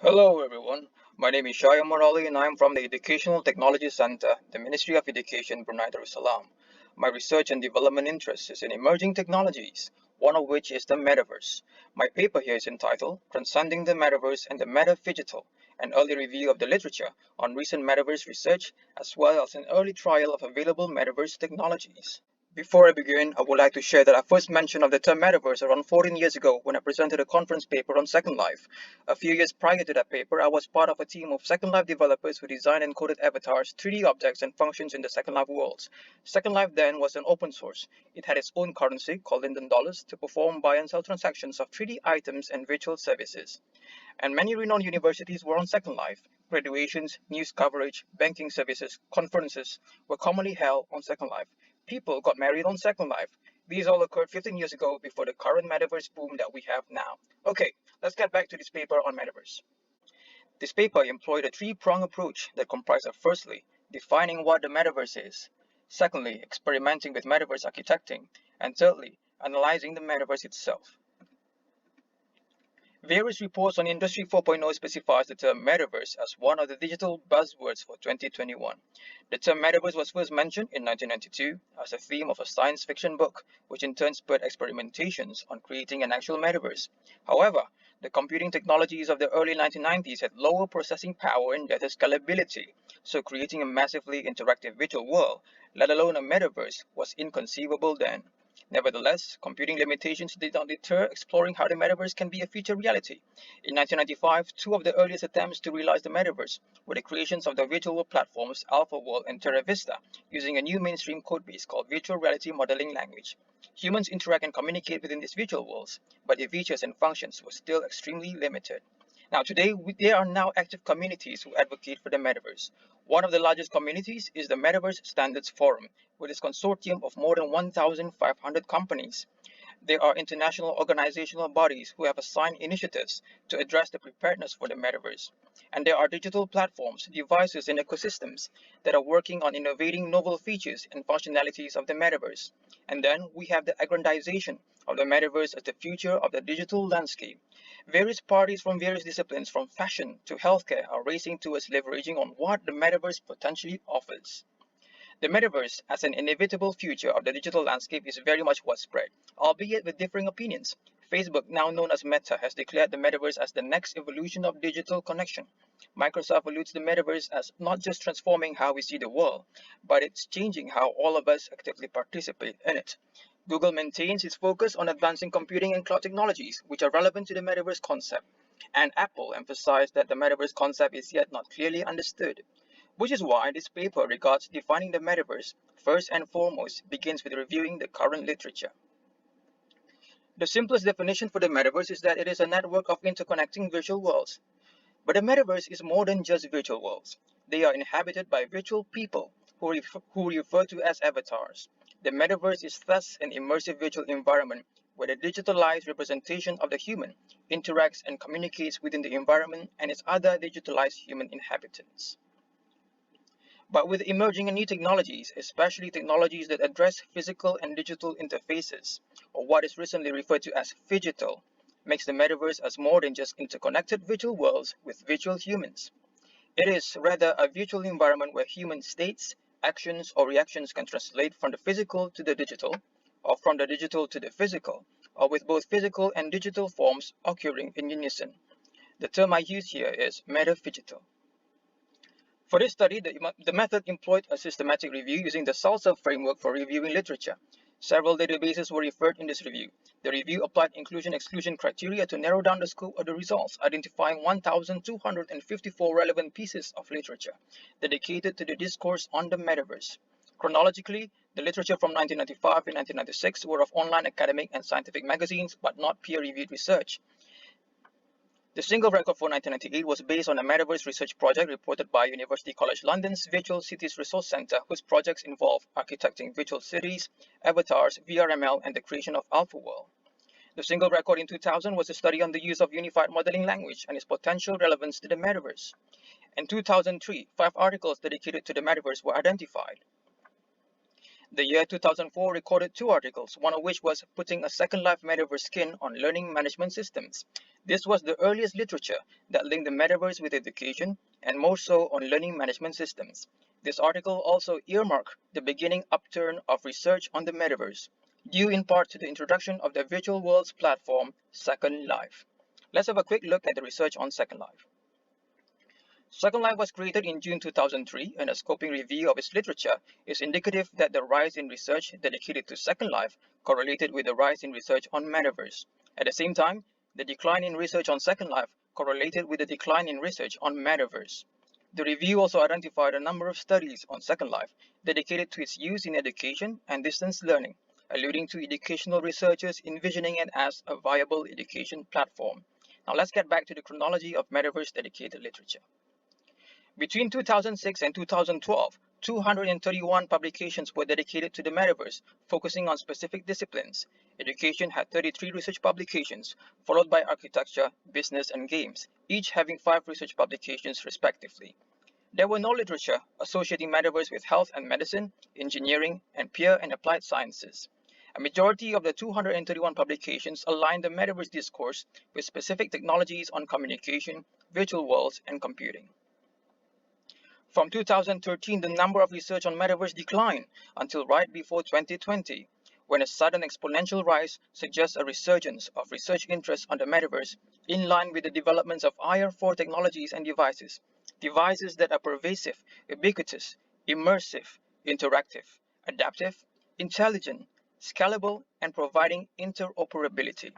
Hello everyone, my name is Shaya Morali and I am from the Educational Technology Center, the Ministry of Education, Brunei Darussalam. My research and development interest is in emerging technologies, one of which is the Metaverse. My paper here is entitled Transcending the Metaverse and the Metaphygital, an early review of the literature on recent Metaverse research as well as an early trial of available Metaverse technologies. Before I begin, I would like to share that I first mentioned of the term metaverse around 14 years ago when I presented a conference paper on Second Life. A few years prior to that paper, I was part of a team of Second Life developers who designed and coded avatars, 3D objects, and functions in the Second Life worlds. Second Life then was an open source. It had its own currency, called Linden Dollars, to perform buy and sell transactions of 3D items and virtual services. And many renowned universities were on Second Life. Graduations, news coverage, banking services, conferences were commonly held on Second Life. People got married on Second Life. These all occurred 15 years ago before the current metaverse boom that we have now. Okay, let's get back to this paper on metaverse. This paper employed a three-pronged approach that comprised of firstly, defining what the metaverse is, secondly, experimenting with metaverse architecting, and thirdly, analyzing the metaverse itself. Various reports on Industry 4.0 specifies the term metaverse as one of the digital buzzwords for 2021. The term metaverse was first mentioned in 1992 as a theme of a science fiction book, which in turn spurred experimentations on creating an actual metaverse. However, the computing technologies of the early 1990s had lower processing power and data scalability, so creating a massively interactive virtual world, let alone a metaverse, was inconceivable then. Nevertheless, computing limitations did not deter exploring how the metaverse can be a future reality. In 1995, two of the earliest attempts to realize the metaverse were the creations of the virtual world platforms Alpha World and Terra Vista, using a new mainstream codebase called Virtual Reality Modeling Language. Humans interact and communicate within these virtual worlds, but their features and functions were still extremely limited. Now, today, there are now active communities who advocate for the metaverse. One of the largest communities is the Metaverse Standards Forum, with its consortium of more than 1,500 companies. There are international organizational bodies who have assigned initiatives to address the preparedness for the metaverse. And there are digital platforms, devices, and ecosystems that are working on innovating novel features and functionalities of the metaverse. And then we have the aggrandization of the metaverse as the future of the digital landscape. Various parties from various disciplines, from fashion to healthcare, are racing towards leveraging on what the metaverse potentially offers. The metaverse, as an inevitable future of the digital landscape, is very much widespread, albeit with differing opinions. Facebook, now known as Meta, has declared the metaverse as the next evolution of digital connection. Microsoft alludes the metaverse as not just transforming how we see the world, but it's changing how all of us actively participate in it. Google maintains its focus on advancing computing and cloud technologies, which are relevant to the metaverse concept. And Apple emphasized that the metaverse concept is yet not clearly understood. Which is why this paper regards defining the metaverse first and foremost begins with reviewing the current literature. The simplest definition for the metaverse is that it is a network of interconnecting virtual worlds. But the metaverse is more than just virtual worlds. They are inhabited by virtual people who refer to as avatars. The metaverse is thus an immersive virtual environment where the digitalized representation of the human interacts and communicates within the environment and its other digitalized human inhabitants. But with emerging and new technologies, especially technologies that address physical and digital interfaces, or what is recently referred to as phygital, makes the metaverse as more than just interconnected virtual worlds with virtual humans. It is rather a virtual environment where human states, actions, or reactions can translate from the physical to the digital, or from the digital to the physical, or with both physical and digital forms occurring in unison. The term I use here is metaphygital. For this study, the method employed a systematic review using the SALSA framework for reviewing literature. Several databases were referred in this review. The review applied inclusion-exclusion criteria to narrow down the scope of the results, identifying 1,254 relevant pieces of literature dedicated to the discourse on the metaverse. Chronologically, the literature from 1995 and 1996 were of online academic and scientific magazines, but not peer-reviewed research. The single record for 1998 was based on a metaverse research project reported by University College London's Virtual Cities Resource Centre, whose projects involve architecting virtual cities, avatars, VRML, and the creation of Alpha World. The single record in 2000 was a study on the use of unified modeling language and its potential relevance to the metaverse. In 2003, 5 articles dedicated to the metaverse were identified. The year 2004 recorded two articles, one of which was Putting a Second Life Metaverse Skin on Learning Management Systems. This was the earliest literature that linked the metaverse with education, and more so on learning management systems. This article also earmarked the beginning upturn of research on the metaverse, due in part to the introduction of the virtual worlds platform Second Life. Let's have a quick look at the research on Second Life. Second Life was created in June 2003, and a scoping review of its literature is indicative that the rise in research dedicated to Second Life correlated with the rise in research on Metaverse. At the same time, the decline in research on Second Life correlated with the decline in research on Metaverse. The review also identified a number of studies on Second Life dedicated to its use in education and distance learning, alluding to educational researchers envisioning it as a viable education platform. Now let's get back to the chronology of Metaverse dedicated literature. Between 2006 and 2012, 231 publications were dedicated to the metaverse, focusing on specific disciplines. Education had 33 research publications, followed by architecture, business, and games, each having 5 research publications respectively. There were no literature associating metaverse with health and medicine, engineering, and pure and applied sciences. A majority of the 231 publications aligned the metaverse discourse with specific technologies on communication, virtual worlds, and computing. From 2013, the number of research on metaverse declined until right before 2020, when a sudden exponential rise suggests a resurgence of research interest on the metaverse in line with the developments of IR4 technologies and devices that are pervasive, ubiquitous, immersive, interactive, adaptive, intelligent, scalable, and providing interoperability.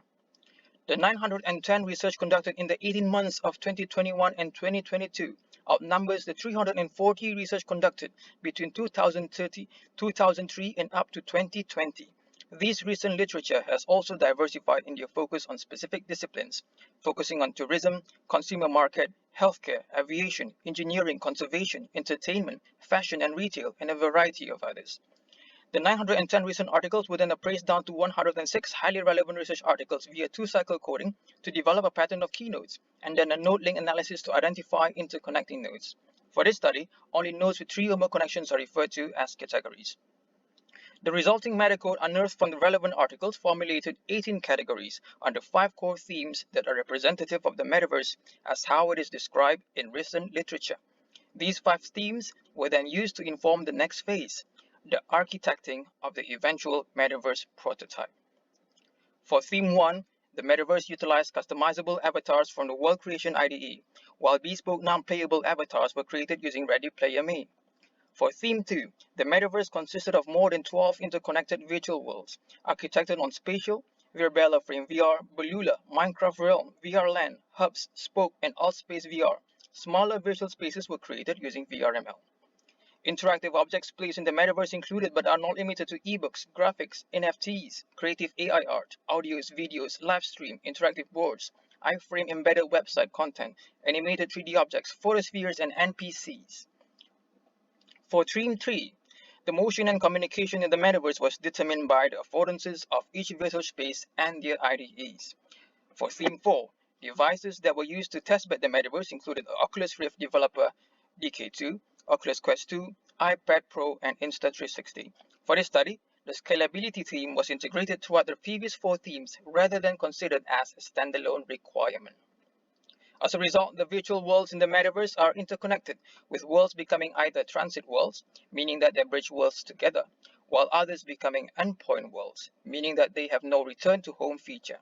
The 910 research conducted in the 18 months of 2021 and 2022 outnumbers the 340 research conducted between 2003 and up to 2020. This recent literature has also diversified in their focus on specific disciplines, focusing on tourism, consumer market, healthcare, aviation, engineering, conservation, entertainment, fashion and retail, and a variety of others. The 910 recent articles were then appraised down to 106 highly relevant research articles via two-cycle coding to develop a pattern of keynotes, and then a node-link analysis to identify interconnecting nodes. For this study, only nodes with 3 or more connections are referred to as categories. The resulting metacode unearthed from the relevant articles formulated 18 categories under 5 core themes that are representative of the metaverse as how it is described in recent literature. These 5 themes were then used to inform the next phase, the architecting of the eventual metaverse prototype. For Theme 1, the metaverse utilized customizable avatars from the World Creation IDE, while bespoke non-playable avatars were created using Ready Player Me. For Theme 2, the metaverse consisted of more than 12 interconnected virtual worlds, architected on Spatial, Virbela Frame VR, Balula, Minecraft Realm, VR Land, Hubs, Spoke, and Altspace VR. Smaller virtual spaces were created using VRML. Interactive objects placed in the metaverse included but are not limited to ebooks, graphics, NFTs, creative AI art, audios, videos, live stream, interactive boards, iframe embedded website content, animated 3D objects, photospheres, and NPCs. For Theme 3, the motion and communication in the metaverse was determined by the affordances of each virtual space and their IDEs. For Theme 4, devices that were used to testbed the metaverse included the Oculus Rift developer DK2, Oculus Quest 2, iPad Pro, and Insta360. For this study, the scalability theme was integrated throughout the previous 4 themes rather than considered as a standalone requirement. As a result, the virtual worlds in the metaverse are interconnected, with worlds becoming either transit worlds, meaning that they bridge worlds together, while others becoming endpoint worlds, meaning that they have no return to home feature.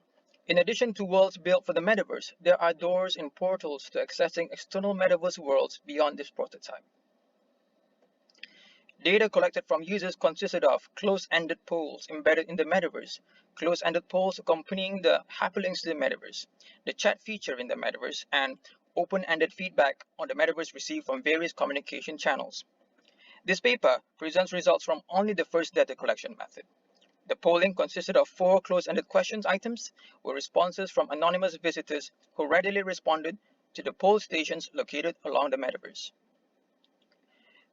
In addition to worlds built for the metaverse, there are doors and portals to accessing external metaverse worlds beyond this prototype. Data collected from users consisted of closed-ended polls embedded in the metaverse, closed-ended polls accompanying the hyperlinks to the metaverse, the chat feature in the metaverse, and open-ended feedback on the metaverse received from various communication channels. This paper presents results from only the first data collection method. The polling consisted of 4 closed-ended questions items with responses from anonymous visitors who readily responded to the poll stations located along the metaverse.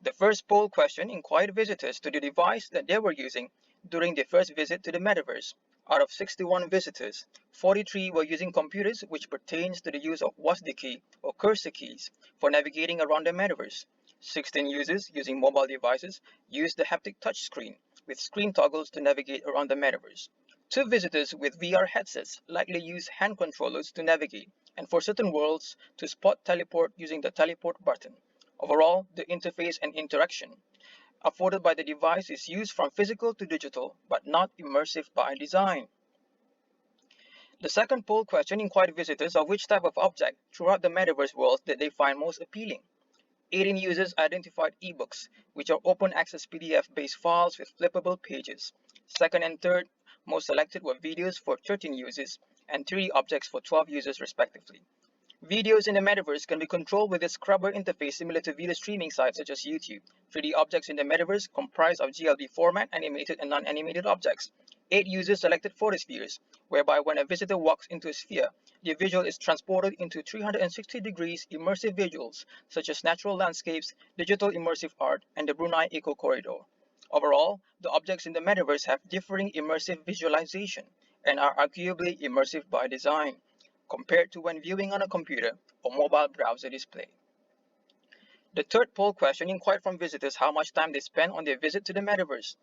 The first poll question inquired visitors to the device that they were using during their first visit to the metaverse. Out of 61 visitors, 43 were using computers, which pertains to the use of WASD key or cursor keys for navigating around the metaverse. 16 users using mobile devices used the haptic touchscreen, with screen toggles to navigate around the metaverse. Two visitors with VR headsets likely use hand controllers to navigate, and for certain worlds, to spot teleport using the teleport button. Overall, the interface and interaction afforded by the device is used from physical to digital, but not immersive by design. The second poll question inquired visitors of which type of object throughout the metaverse world that they find most appealing. 18 users identified ebooks, which are open access PDF-based files with flippable pages. Second and third most selected were videos for 13 users and 3 objects for 12 users respectively. Videos in the metaverse can be controlled with a scrubber interface similar to video streaming sites such as YouTube. 3D objects in the metaverse comprise of GLB format, animated and non-animated objects. 8 users selected photospheres, whereby when a visitor walks into a sphere, the visual is transported into 360 degrees immersive visuals such as natural landscapes, digital immersive art, and the Brunei Eco Corridor. Overall, the objects in the metaverse have differing immersive visualization and are arguably immersive by design, compared to when viewing on a computer or mobile browser display. The third poll question inquired from visitors how much time they spend on their visit to the metaverse.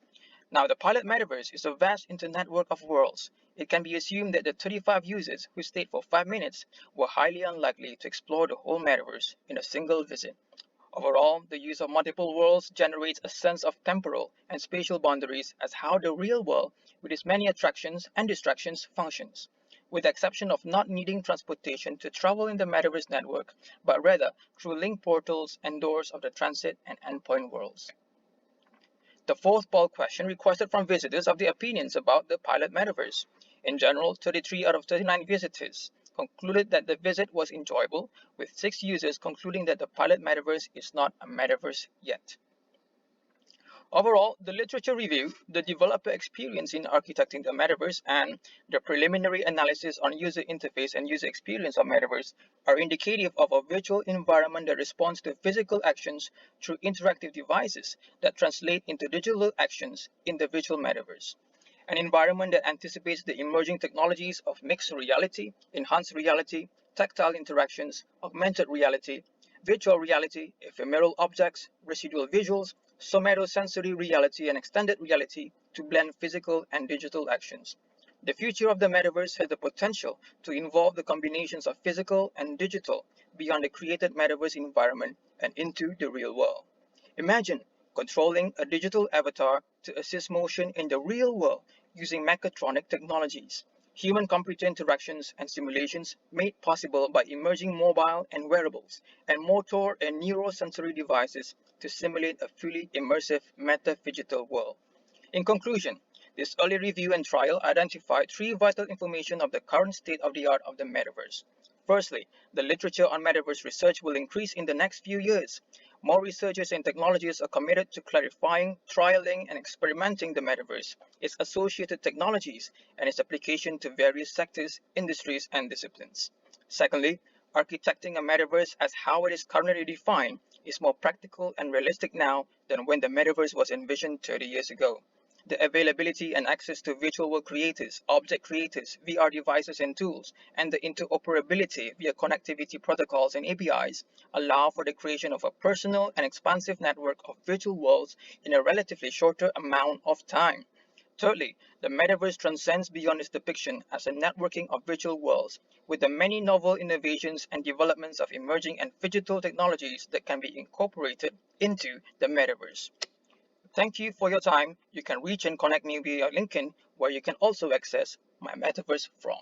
Now, the pilot metaverse is a vast internetwork of worlds. It can be assumed that the 35 users who stayed for 5 minutes were highly unlikely to explore the whole metaverse in a single visit. Overall, the use of multiple worlds generates a sense of temporal and spatial boundaries as how the real world, with its many attractions and distractions, functions, with the exception of not needing transportation to travel in the metaverse network, but rather through link portals and doors of the transit and endpoint worlds. The fourth poll question requested from visitors of their opinions about the pilot metaverse. In general, 33 out of 39 visitors concluded that the visit was enjoyable, with 6 users concluding that the pilot metaverse is not a metaverse yet. Overall, the literature review, the developer experience in architecting the metaverse, and the preliminary analysis on user interface and user experience of metaverse are indicative of a virtual environment that responds to physical actions through interactive devices that translate into digital actions in the virtual metaverse. An environment that anticipates the emerging technologies of mixed reality, enhanced reality, tactile interactions, augmented reality, virtual reality, ephemeral objects, residual visuals, somatosensory reality, and extended reality to blend physical and digital actions. The future of the metaverse has the potential to involve the combinations of physical and digital beyond the created metaverse environment and into the real world. Imagine controlling a digital avatar to assist motion in the real world using mechatronic technologies, human-computer interactions and simulations made possible by emerging mobile and wearables, and motor and neurosensory devices to simulate a fully immersive metaphygital world. In conclusion, this early review and trial identified 3 vital information of the current state of the art of the metaverse. Firstly, the literature on metaverse research will increase in the next few years. More researchers and technologists are committed to clarifying, trialing, and experimenting the metaverse, its associated technologies, and its application to various sectors, industries, and disciplines. Secondly, architecting a metaverse as how it is currently defined is more practical and realistic now than when the metaverse was envisioned 30 years ago. The availability and access to virtual world creators, object creators, VR devices and tools, and the interoperability via connectivity protocols and APIs allow for the creation of a personal and expansive network of virtual worlds in a relatively shorter amount of time. Thirdly, the metaverse transcends beyond its depiction as a networking of virtual worlds, with the many novel innovations and developments of emerging and phygital technologies that can be incorporated into the metaverse. Thank you for your time. You can reach and connect me via LinkedIn, where you can also access my metaverse from.